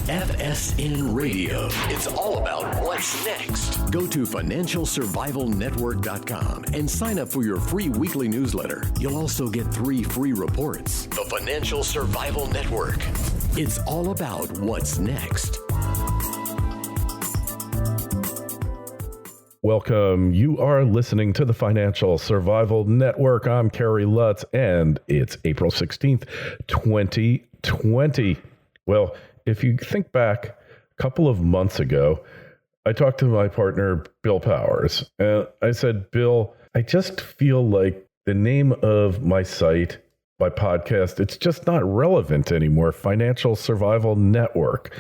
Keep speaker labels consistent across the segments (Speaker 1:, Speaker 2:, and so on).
Speaker 1: FSN Radio. It's all about what's next. Go to financialsurvivalnetwork.com and sign up for your free weekly newsletter. You'll also get 3 free reports. The Financial Survival Network. It's all about what's next.
Speaker 2: Welcome. You are listening to the Financial Survival Network. I'm Kerry Lutz, and it's April 16th, 2020. Well, if you think back a couple of months ago, I talked to my partner, Bill Powers, and I said, Bill, I just feel like the name of my site, my podcast, it's just not relevant anymore. Financial Survival Network.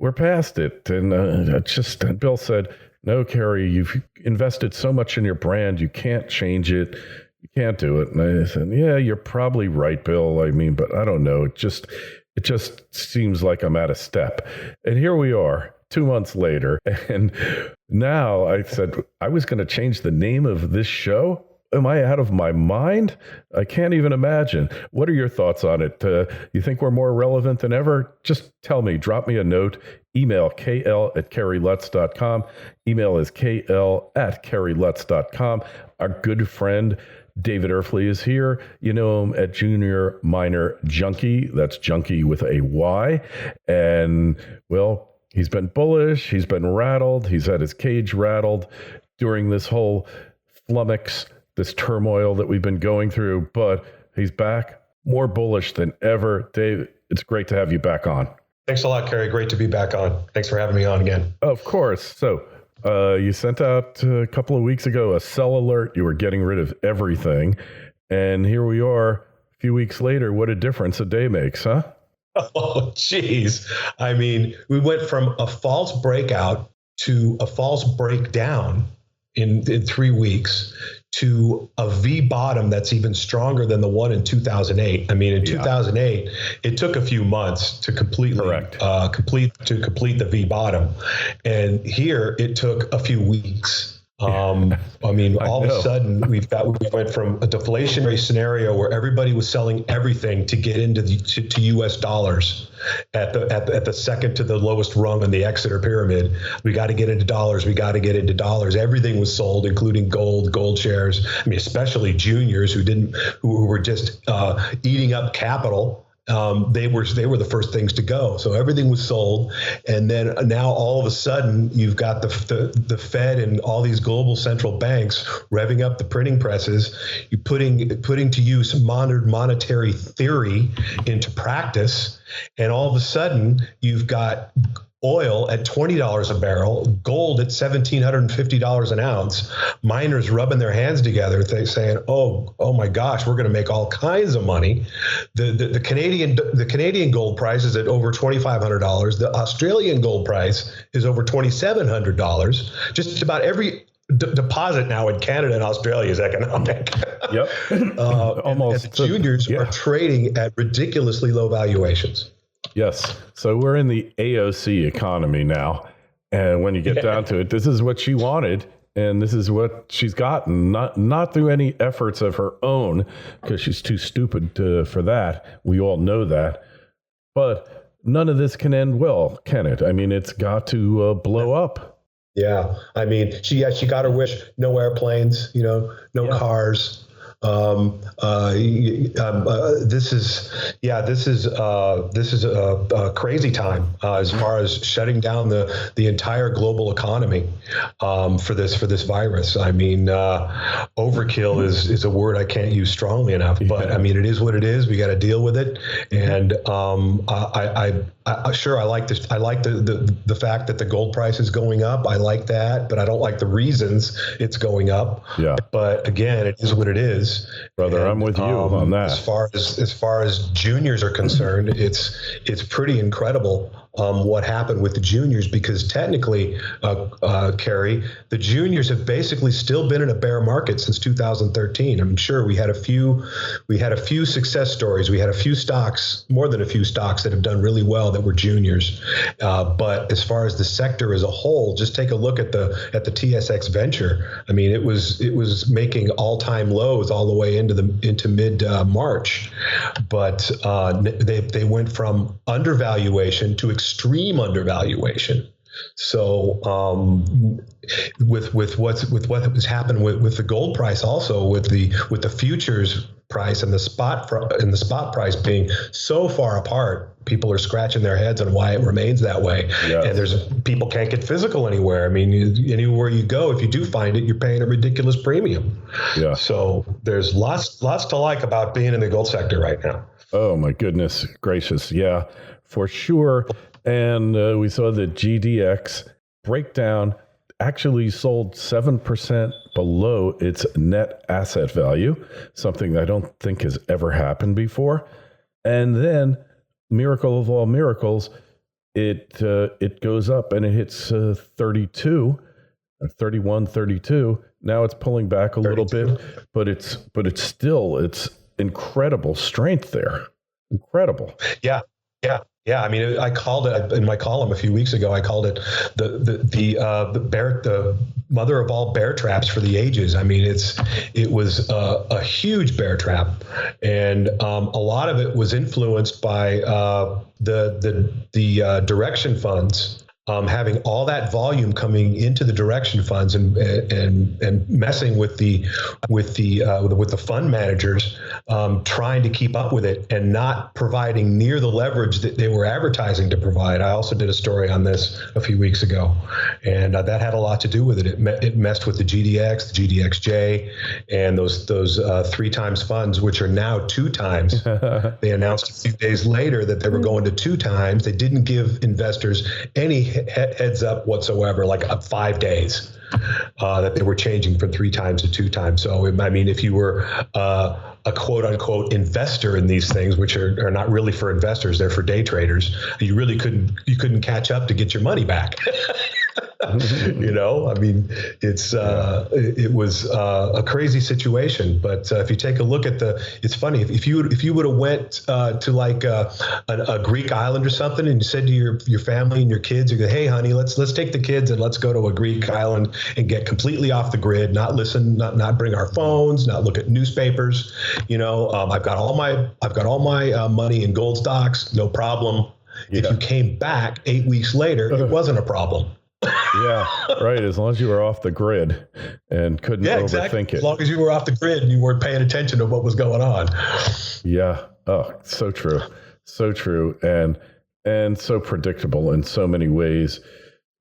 Speaker 2: We're past it. And Bill said, no, Kerry, you've invested so much in your brand, you can't change it. You can't do it. And I said, yeah, you're probably right, Bill. I mean, but I don't know. It just seems like I'm out of step. And here we are 2 months later. And now I said, I was going to change the name of this show. Am I out of my mind? I can't even imagine. What are your thoughts on it? You think we're more relevant than ever? Just tell me, drop me a note, email kl@kerrylutz.com. Email is kl@kerrylutz.com. Our good friend, David Erfle, is here. You know him at Junior Minor Junkie. That's junkie with a Y. And well, he's been bullish. He's been rattled. He's had his cage rattled during this whole flummox, this turmoil that we've been going through, but he's back more bullish than ever. Dave, it's great to have you back on.
Speaker 3: Thanks a lot, Kerry. Great to be back on. Thanks for having me on again.
Speaker 2: Of course. So you sent out a couple of weeks ago a sell alert. You were getting rid of everything. And here we are a few weeks later. What a difference a day makes, huh?
Speaker 3: Oh, geez. I mean, we went from a false breakout to a false breakdown in 3 weeks to a V bottom that's even stronger than the one in 2008. I mean, in 2008, it took a few months to completely complete the V bottom, and here it took a few weeks. I mean, all of a sudden we went from a deflationary scenario where everybody was selling everything to get into to U.S. dollars at the second to the lowest rung on the Exeter pyramid. We got to get into dollars. We got to get into dollars. Everything was sold, including gold shares. I mean, especially juniors who were just eating up capital. They were the first things to go. So everything was sold. And then now all of a sudden you've got the Fed and all these global central banks revving up the printing presses. You're putting to use modern monetary theory into practice. And all of a sudden you've got oil at $20 a barrel, gold at $1,750 an ounce, miners rubbing their hands together, saying, "Oh my gosh, we're going to make all kinds of money." The Canadian gold price is at over $2,500. The Australian gold price is over $2,700. Just about every deposit now in Canada and Australia is economic.
Speaker 2: Yep, almost.
Speaker 3: And the juniors are trading at ridiculously low valuations.
Speaker 2: Yes. So we're in the AOC economy now. And when you get down to it, this is what she wanted. And this is what she's gotten, not through any efforts of her own, because she's too stupid for that. We all know that. But none of this can end well, can it? I mean, it's got to blow up.
Speaker 3: Yeah. I mean, she got her wish. No airplanes, no cars. This is a crazy time as far as shutting down the entire global economy for this virus. I mean, overkill is a word I can't use strongly enough, but I mean, it is what it is. We got to deal with it. And I like this. I like the fact that the gold price is going up. I like that, but I don't like the reasons it's going up.
Speaker 2: Yeah.
Speaker 3: But again, it is what it is.
Speaker 2: Brother, and, I'm with you on that.
Speaker 3: As far as juniors are concerned, it's pretty incredible what happened with the juniors, because technically, Kerry, the juniors have basically still been in a bear market since 2013. I'm sure we had a few success stories. We had a few stocks, more than a few stocks, that have done really well that were juniors. But as far as the sector as a whole, just take a look at the TSX Venture. I mean, it was making all-time lows all the way into mid March, but they went from undervaluation to extreme undervaluation. So with what has happened with the gold price, also with the futures price and the spot price being so far apart, people are scratching their heads on why it remains that way. Yeah. And people can't get physical anywhere. I mean, anywhere you go, if you do find it, you're paying a ridiculous premium. Yeah. So there's lots to like about being in the gold sector right now.
Speaker 2: Oh my goodness gracious. Yeah, for sure. And we saw the GDX breakdown actually sold 7% below its net asset value, something I don't think has ever happened before. And then, miracle of all miracles, it goes up and it hits 32. Now it's pulling back a 32. Little bit, but it's still incredible strength there. Incredible.
Speaker 3: Yeah. I mean, I called it in my column a few weeks ago. I called it the mother of all bear traps for the ages. I mean, it was a huge bear trap, and a lot of it was influenced by the direction funds. Having all that volume coming into the direction funds and messing with the fund managers, trying to keep up with it and not providing near the leverage that they were advertising to provide. I also did a story on this a few weeks ago, and that had a lot to do with it. It messed with the GDX, the GDXJ, and those 3 times funds, which are now 2 times. They announced a few days later that they were going to 2 times. They didn't give investors any heads up whatsoever, like 5 days, that they were changing from 3 times to 2 times. So, I mean, if you were a quote unquote investor in these things, which are not really for investors, they're for day traders, you really couldn't catch up to get your money back. You know, I mean, it was a crazy situation. But if you take a look at it's funny, if you would have went to like a Greek island or something, and you said to your family and your kids, you go, hey honey, let's take the kids and let's go to a Greek island and get completely off the grid, not listen, not bring our phones, not look at newspapers. You know, I've got all my money in gold stocks, no problem. Yeah. If you came back 8 weeks later, it wasn't a problem.
Speaker 2: Yeah, right. As long as you were off the grid and couldn't overthink it.
Speaker 3: As long as you were off the grid and you weren't paying attention to what was going on.
Speaker 2: Yeah. Oh, so true. So true. And so predictable in so many ways.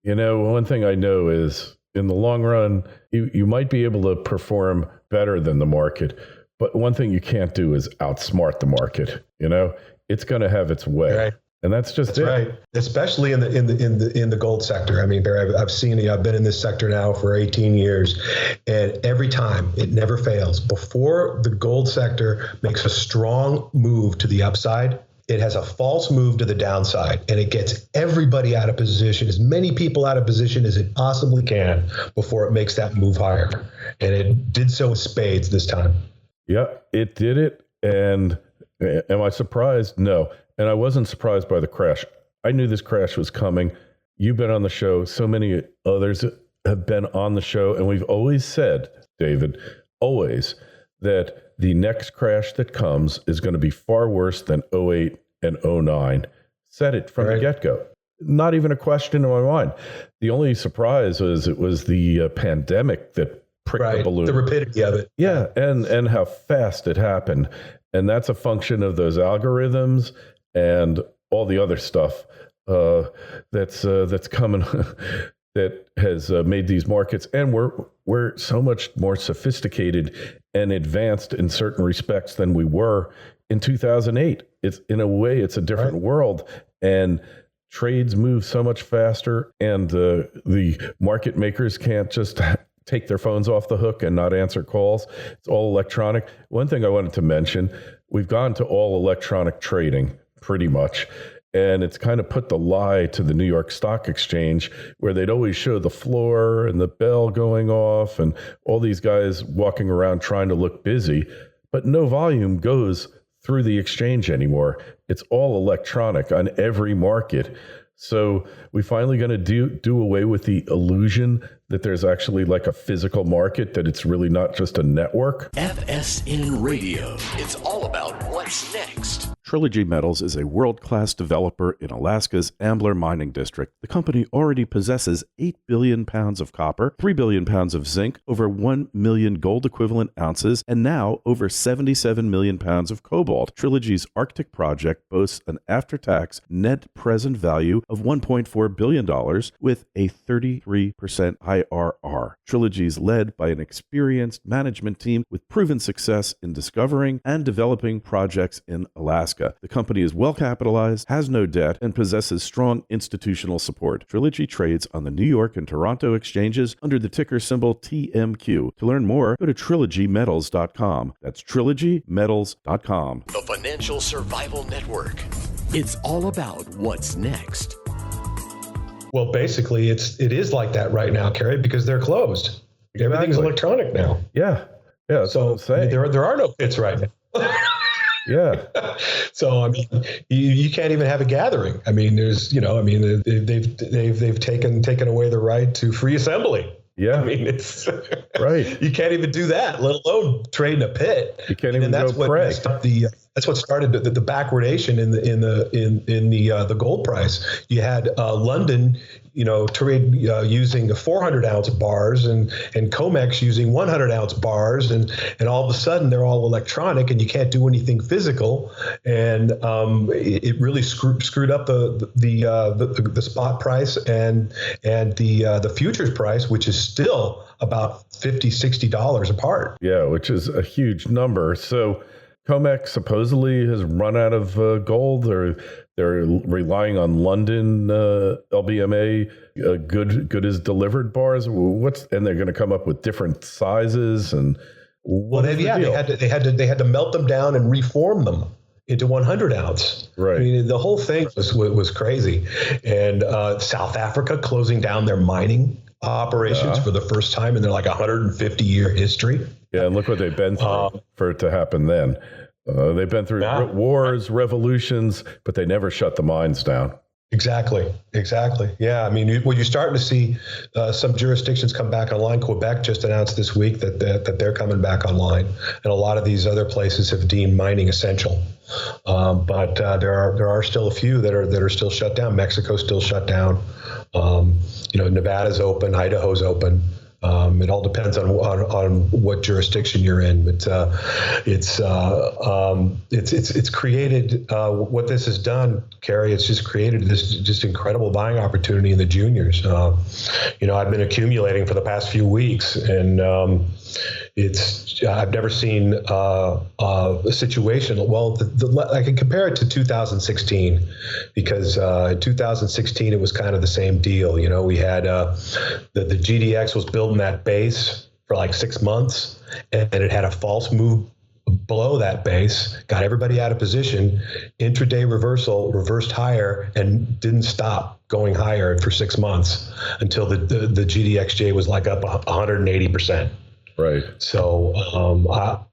Speaker 2: You know, one thing I know is in the long run, you might be able to perform better than the market. But one thing you can't do is outsmart the market. You know, it's going to have its way.
Speaker 3: Right.
Speaker 2: And that's it.
Speaker 3: Right. Especially in the gold sector. I mean, Barry, I've been in this sector now for 18 years, and every time it never fails. Before the gold sector makes a strong move to the upside, it has a false move to the downside, and it gets everybody out of position, as many people out of position as it possibly can before it makes that move higher. And it did so with spades this time.
Speaker 2: Yeah, it did it. And am I surprised? No. And I wasn't surprised by the crash. I knew this crash was coming. You've been on the show. So many others have been on the show. And we've always said, David, always, that the next crash that comes is going to be far worse than 08 and 09. Said it from the get-go. Not even a question in my mind. The only surprise was it was the pandemic that pricked the balloon.
Speaker 3: The rapidity of it.
Speaker 2: Yeah, and how fast it happened. And that's a function of those algorithms and all the other stuff that's coming that has made these markets. And we're so much more sophisticated and advanced in certain respects than we were in 2008. It's in a way, it's a different world, and trades move so much faster, and the market makers can't just take their phones off the hook and not answer calls. It's all electronic. One thing I wanted to mention, we've gone to all electronic trading pretty much. And it's kind of put the lie to the New York Stock Exchange, where they'd always show the floor and the bell going off and all these guys walking around trying to look busy, but no volume goes through the exchange anymore. It's all electronic on every market. So we finally going to do away with the illusion that there's actually like a physical market, that it's really not just a network.
Speaker 1: FSN Radio. It's all about what's next.
Speaker 4: Trilogy Metals is a world-class developer in Alaska's Ambler mining district. The company already possesses 8 billion pounds of copper, 3 billion pounds of zinc, over 1 million gold equivalent ounces, and now over 77 million pounds of cobalt. Trilogy's Arctic project boasts an after-tax net present value of $1.4 billion with a 33% IRR. Trilogy is led by an experienced management team with proven success in discovering and developing projects in Alaska. The company is well capitalized, has no debt, and possesses strong institutional support. Trilogy trades on the New York and Toronto exchanges under the ticker symbol TMQ. To learn more, go to trilogymetals.com. That's trilogymetals.com.
Speaker 1: The Financial Survival Network. It's all about what's next.
Speaker 3: Well, basically, it is like that right now, Kerry, because they're closed. Everything's electronic now.
Speaker 2: Yeah. That's what I'm saying.
Speaker 3: There are no pits right now.
Speaker 2: Yeah.
Speaker 3: So I mean, you can't even have a gathering. I mean, they've taken away the right to free assembly.
Speaker 2: Yeah.
Speaker 3: I mean, it's
Speaker 2: right.
Speaker 3: You can't even do that, let alone trade in a pit.
Speaker 2: You can't even go pray.
Speaker 3: That's what started the backwardation in the gold price. You had London, trade using 400-ounce bars and COMEX using 100-ounce bars, and all of a sudden they're all electronic and you can't do anything physical, and it really screwed up the spot price and the futures price, which is still about $50-$60 apart.
Speaker 2: Yeah, which is a huge number. So COMEX supposedly has run out of gold, or they're relying on London LBMA good as delivered bars. And they're going to come up with different sizes and
Speaker 3: they had to melt them down and reform them into 100 ounce.
Speaker 2: Right.
Speaker 3: I mean, the whole thing was crazy. And South Africa closing down their mining operations for the first time in their 150-year history.
Speaker 2: Yeah, and look what they've been through for it to happen then. They've been through wars, revolutions, but they never shut the mines down. Exactly. Yeah, I mean, you're starting to see some jurisdictions come back online. Quebec just announced this week that they're coming back online, and a lot of these other places have deemed mining essential. But there are still a few that are still shut down. Mexico's still shut down. Nevada's open, Idaho's open. It all depends on what jurisdiction you're in, but it's created what this has done, Kerry. It's just created this just incredible buying opportunity in the juniors. I've been accumulating for the past few weeks, and I've never seen a situation. Well, I can compare it to 2016, because in 2016 it was kind of the same deal. We had the GDX was building that base for 6 months, and it had a false move below that base, got everybody out of position, intraday reversal, reversed higher, and didn't stop going higher for 6 months until the GDXJ was up 180%. Right. So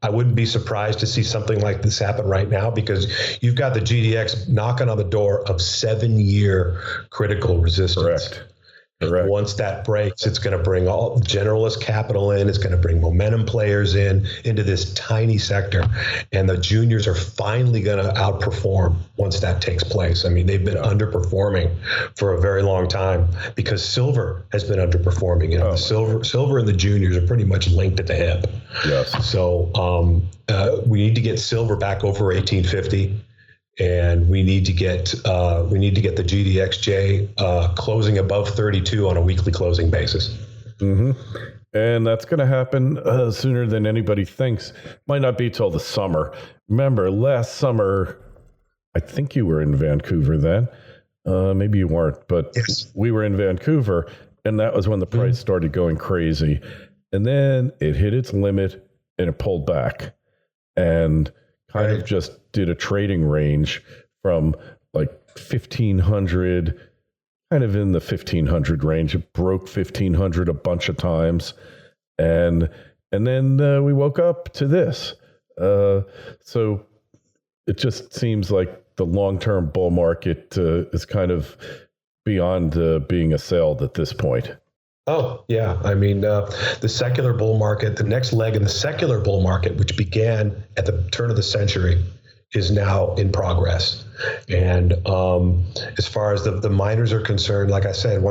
Speaker 2: I wouldn't be surprised to see something like this happen right now, because you've got the GDX knocking on the door of 7-year critical resistance. Correct. Once that breaks, it's going to bring all generalist capital in. It's going to bring momentum players into this tiny sector. And the juniors are finally going to outperform once that takes place. I mean, they've been underperforming for a very long time because silver has been underperforming. The silver and the juniors are pretty much linked at the hip. Yes. So we need to get silver back over 1850. And we need to get the GDXJ closing above 32 on a weekly closing basis. Mm-hmm. And that's going to happen sooner than anybody thinks. Might not be till the summer. Remember, last summer, I think you were in Vancouver then. Maybe you weren't, but yes. We were in Vancouver, and that was when the price started going crazy. And then it hit its limit, and it pulled back. And kind of just did a trading range from 1,500, kind of in the 1,500 range. It broke 1,500 a bunch of times. And then we woke up to this. So it just seems like the long-term bull market is kind of beyond being assailed at this point.
Speaker 3: Oh, yeah. I mean, the secular bull market, the next leg in the secular bull market, which began at the turn of the century, is now in progress. And as far as the miners are concerned, like I said,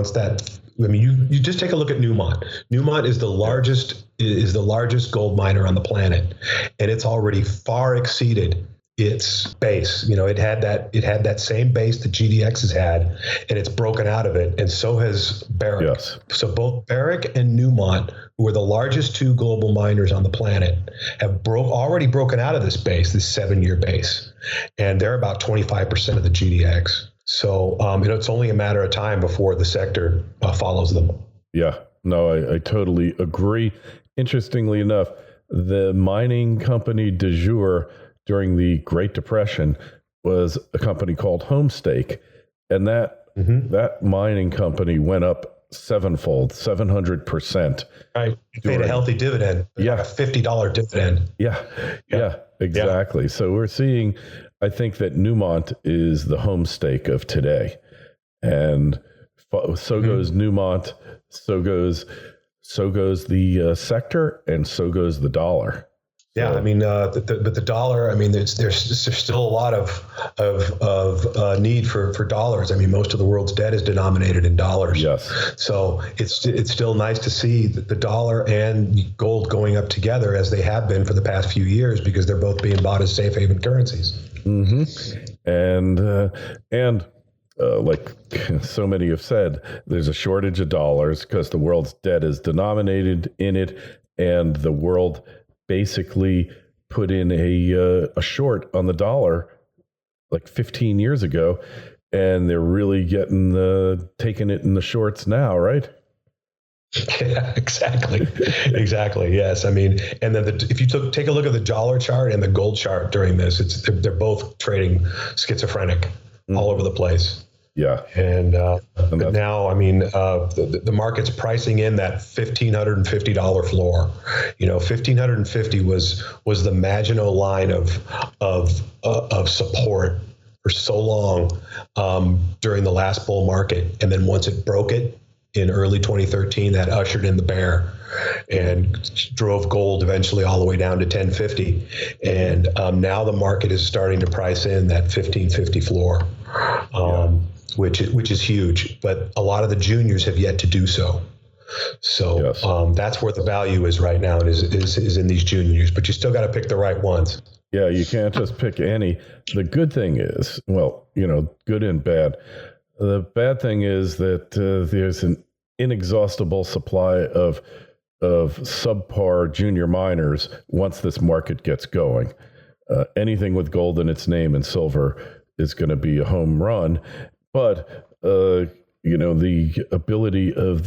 Speaker 3: you just take a look at Newmont. Newmont is the largest gold miner on the planet, and it's already far exceeded its base. It had that same base that GDX has had, and it's broken out of it, and so has Barrick.
Speaker 2: Yes.
Speaker 3: So both Barrick and Newmont, who are the largest two global miners on the planet, have already broken out of this base, this 7-year base, and they're about 25% of the GDX. So it's only a matter of time before the sector follows them.
Speaker 2: Yeah, no, I totally agree. Interestingly enough, the mining company du jour during the Great Depression was a company called Homestake, and that mining company went up sevenfold, 700%.
Speaker 3: Right, paid a healthy dividend.
Speaker 2: Yeah,
Speaker 3: like a $50 dividend.
Speaker 2: Yeah, exactly. Yeah. So we're seeing, I think that Newmont is the Homestake of today, and so goes Newmont, so goes the sector, and so goes the dollar.
Speaker 3: Yeah, I mean, but the dollar. I mean, there's still a lot of need for dollars. I mean, most of the world's debt is denominated in dollars.
Speaker 2: Yes.
Speaker 3: So it's still nice to see the dollar and gold going up together as they have been for the past few years, because they're both being bought as safe haven currencies.
Speaker 2: Mm-hmm. And like so many have said, there's a shortage of dollars because the world's debt is denominated in it, and the world basically put in a short on the dollar like 15 years ago, and they're really taking it in the shorts now, right?
Speaker 3: Yeah, exactly. Yes. I mean, and then if you take a look at the dollar chart and the gold chart during this, they're both trading schizophrenic all over the place.
Speaker 2: Yeah.
Speaker 3: And but now, I mean, the market's pricing in that $1,550 floor. $1,550 was the Maginot Line of support for so long during the last bull market. And then once it broke it in early 2013, that ushered in the bear and drove gold eventually all the way down to 1050. And now the market is starting to price in that 1550 floor. Which is huge, but a lot of the juniors have yet to do so. So yes. That's where the value is right now, and is in these juniors. But you still got to pick the right ones.
Speaker 2: Yeah, you can't just pick any. The good thing is, good and bad. The bad thing is that there's an inexhaustible supply of subpar junior miners once this market gets going. Anything with gold in its name and silver is going to be a home run. But, the ability of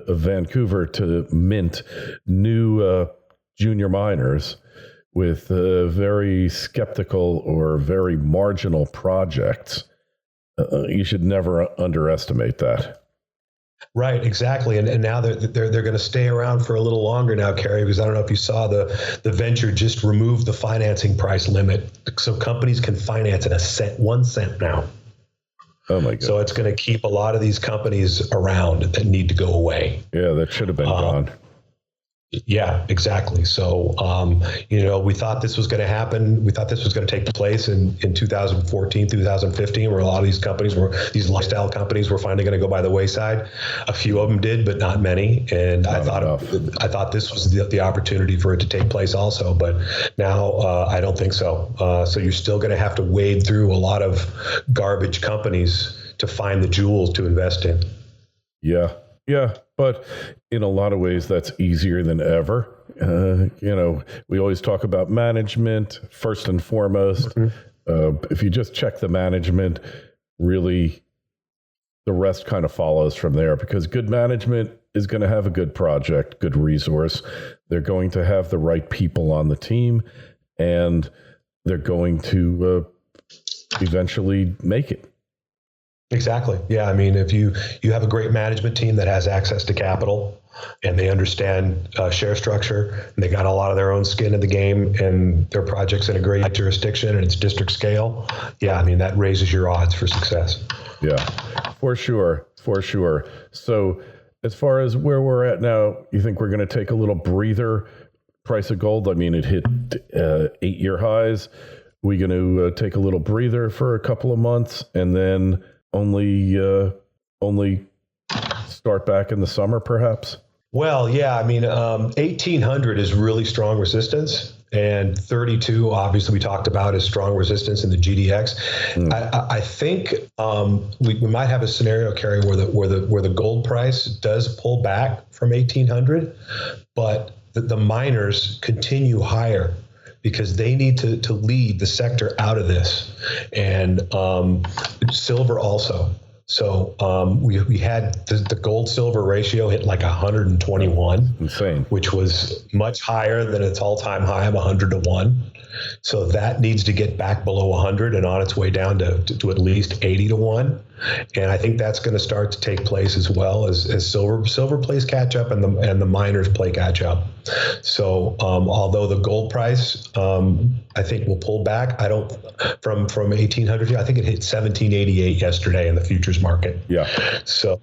Speaker 2: Vancouver to mint new junior miners with very skeptical or very marginal projects, you should never underestimate that.
Speaker 3: Right, exactly, and now they're going to stay around for a little longer now, Kerry, because I don't know if you saw the venture just removed the financing price limit, so companies can finance at 1 cent now.
Speaker 2: Oh my God!
Speaker 3: So it's going to keep a lot of these companies around that need to go away.
Speaker 2: Yeah, that should have been gone.
Speaker 3: Yeah, exactly. So, we thought this was going to happen. We thought this was going to take place in 2014, 2015, where a lot of these lifestyle companies were finally going to go by the wayside. A few of them did, but not many. And I thought this was the opportunity for it to take place also. But now I don't think so. So you're still going to have to wade through a lot of garbage companies to find the jewels to invest in.
Speaker 2: Yeah, but in a lot of ways, that's easier than ever. We always talk about management first and foremost. Mm-hmm. If you just check the management, really, the rest kind of follows from there, because good management is going to have a good project, good resource. They're going to have the right people on the team, and they're going to eventually make it.
Speaker 3: Exactly. Yeah. I mean, if you have a great management team that has access to capital and they understand share structure and they got a lot of their own skin in the game and their project's in a great jurisdiction and it's district scale. Yeah. I mean, that raises your odds for success.
Speaker 2: Yeah, for sure. For sure. So as far as where we're at now, you think we're going to take a little breather? Price of gold, I mean, it hit 8-year highs. We going to take a little breather for a couple of months and then only start back in the summer, perhaps?
Speaker 3: Well, yeah, I mean, 1800 is really strong resistance, and 32, obviously, we talked about is strong resistance in the GDX. I think we might have a scenario, Kerry, where the gold price does pull back from 1800, but the miners continue higher because they need to lead the sector out of this, and silver also. So we had the gold silver ratio hit like 121,
Speaker 2: insane,
Speaker 3: which was much higher than its all-time high of 100-1. So that needs to get back below 100 and on its way down to at least 80-1. And I think that's going to start to take place as well as silver plays catch up and the miners play catch up. So although the gold price I think will pull back, I don't from 1800. I think it hit 1788 yesterday in the futures market.
Speaker 2: Yeah.
Speaker 3: So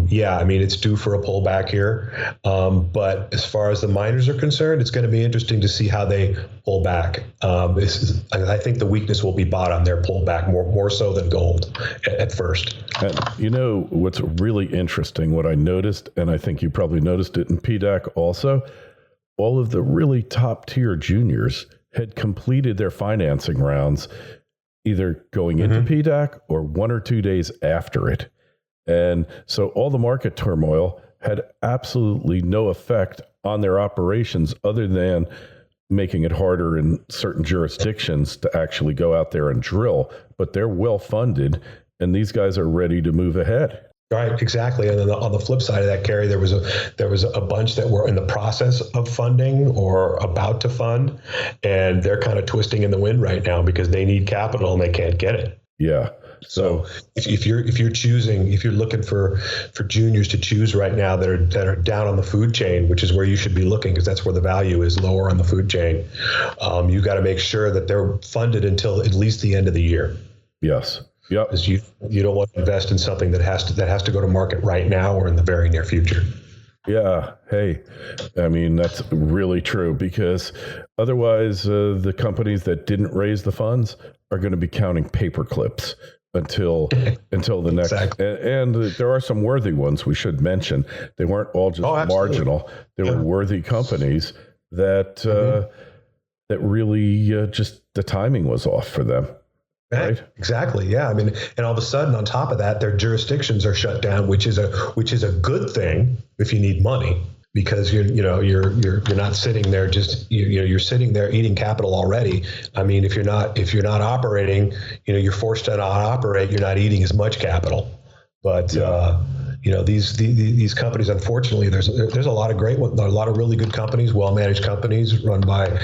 Speaker 3: yeah, I mean it's due for a pullback here. But as far as the miners are concerned, it's going to be interesting to see how they pull back. I think the weakness will be bought on their pullback more so than gold at first.
Speaker 2: And you know what's really interesting, what I noticed, and I think you probably noticed it in PDAC also, all of the really top tier juniors had completed their financing rounds either going into PDAC or 1 or 2 days after it. And so all the market turmoil had absolutely no effect on their operations other than making it harder in certain jurisdictions to actually go out there and drill. But they're well funded, and these guys are ready to move ahead.
Speaker 3: Right, exactly. And then on the flip side of that, Kerry, there was a bunch that were in the process of funding or about to fund, and they're kind of twisting in the wind right now because they need capital and they can't get it.
Speaker 2: Yeah.
Speaker 3: So if you're looking for juniors to choose right now that are down on the food chain, which is where you should be looking because that's where the value is, lower on the food chain, you got to make sure that they're funded until at least the end of the year.
Speaker 2: Yes. Yep.
Speaker 3: Because you don't want to invest in something that has to go to market right now or in the very near future.
Speaker 2: Yeah. Hey, I mean, that's really true because otherwise the companies that didn't raise the funds are going to be counting paper clips until the next.
Speaker 3: Exactly.
Speaker 2: And there are some worthy ones we should mention. They weren't all just marginal. There were worthy companies that that really just the timing was off for them. Right.
Speaker 3: Exactly. Yeah. I mean, and all of a sudden, on top of that, their jurisdictions are shut down, which is a good thing if you need money, because you're not sitting there you're sitting there eating capital already. I mean, if you're not operating, you're forced to not operate. You're not eating as much capital, but. These companies, unfortunately, there's a lot of great ones, a lot of really good companies, well-managed companies run by,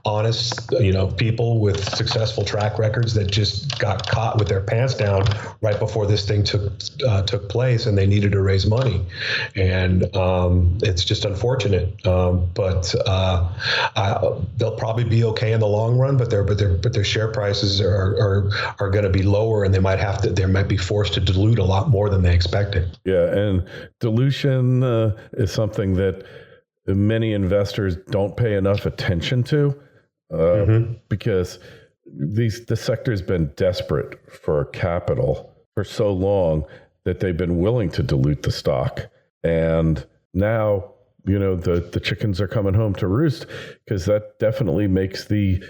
Speaker 3: honest, people with successful track records that just got caught with their pants down right before this thing took place, and they needed to raise money, and it's just unfortunate. But they'll probably be okay in the long run, but their share prices are going to be lower, and they might be forced to dilute a lot more than they expected.
Speaker 2: Yeah, and dilution is something that many investors don't pay enough attention to because the sector's been desperate for capital for so long that they've been willing to dilute the stock. And now, the chickens are coming home to roost because that definitely makes I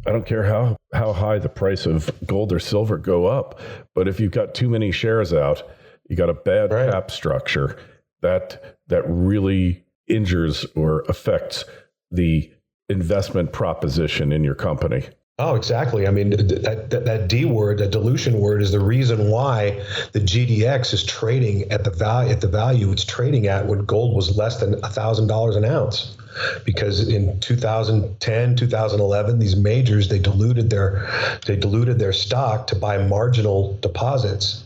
Speaker 2: don't care how high the price of gold or silver go up, but if you've got too many shares out, you got a bad cap structure that really injures or affects the investment proposition in your company.
Speaker 3: Oh, exactly. I mean, that D word, that dilution word, is the reason why the GDX is trading at the value it's trading at when gold was less than $1,000 an ounce. because in 2010, 2011, these majors, they diluted their stock to buy marginal deposits.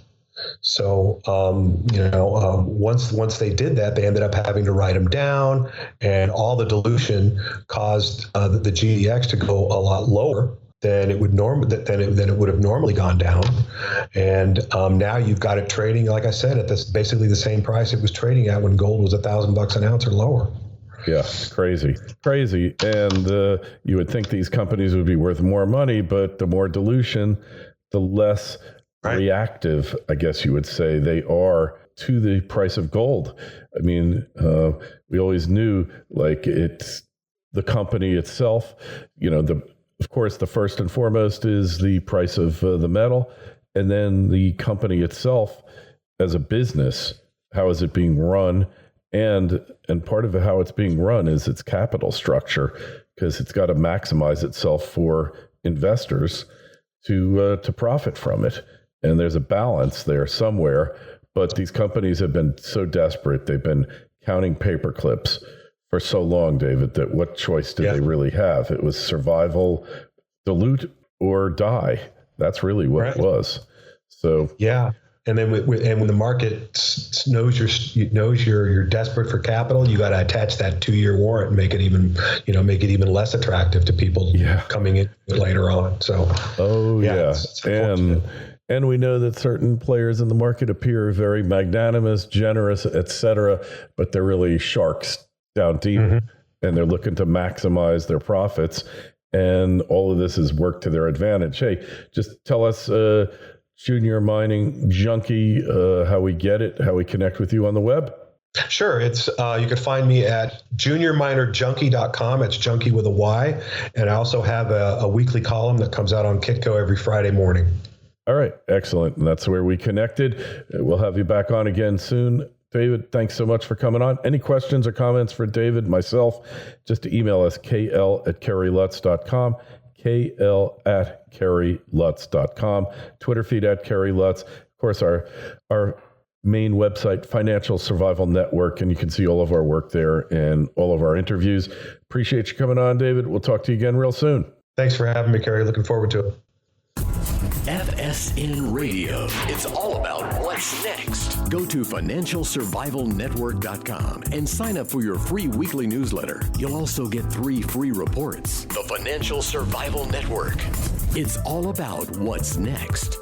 Speaker 3: So, once they did that, they ended up having to write them down, and all the dilution caused the GDX to go a lot lower than it would than it would have normally gone down. And now you've got it trading, like I said, at this basically the same price it was trading at when gold was $1,000 an ounce or lower.
Speaker 2: Yeah, crazy. And you would think these companies would be worth more money, but the more dilution, the less reactive, I guess you would say, they are to the price of gold. I mean, we always knew, like, it's the company itself, of course, the first and foremost is the price of the metal, and then the company itself as a business. How is it being run? And part of how it's being run is its capital structure, because it's got to maximize itself for investors to profit from it. And there's a balance there somewhere. But these companies have been so desperate. They've been counting paper clips for so long, David, that what choice did they really have? It was survival, dilute, or die. That's really what it was. So and then when the market knows you're desperate for capital, you got to attach that 2-year warrant and make it even less attractive to people coming in later on. So it's and we know that certain players in the market appear very magnanimous, generous, etc., but they're really sharks down deep, and they're looking to maximize their profits. And all of this is work to their advantage. Hey, just tell us, Junior Mining Junkie, how we get it, how we connect with you on the web.
Speaker 3: Sure. It's you can find me at juniorminerjunkie.com. It's junkie with a Y. And I also have a weekly column that comes out on Kitco every Friday morning.
Speaker 2: All right. Excellent. And that's where we connected. We'll have you back on again soon. David, thanks so much for coming on. Any questions or comments for David, myself, just email us, kl@kerrylutz.com, kl@kerrylutz.com, Twitter feed @kerrylutz. Of course, our main website, Financial Survival Network, and you can see all of our work there and all of our interviews. Appreciate you coming on, David. We'll talk to you again real soon.
Speaker 3: Thanks for having me, Kerry. Looking forward to it.
Speaker 1: FSN Radio. It's all about what's next. Go to financialsurvivalnetwork.com and sign up for your free weekly newsletter. You'll also get 3 free reports. The Financial Survival Network. It's all about what's next.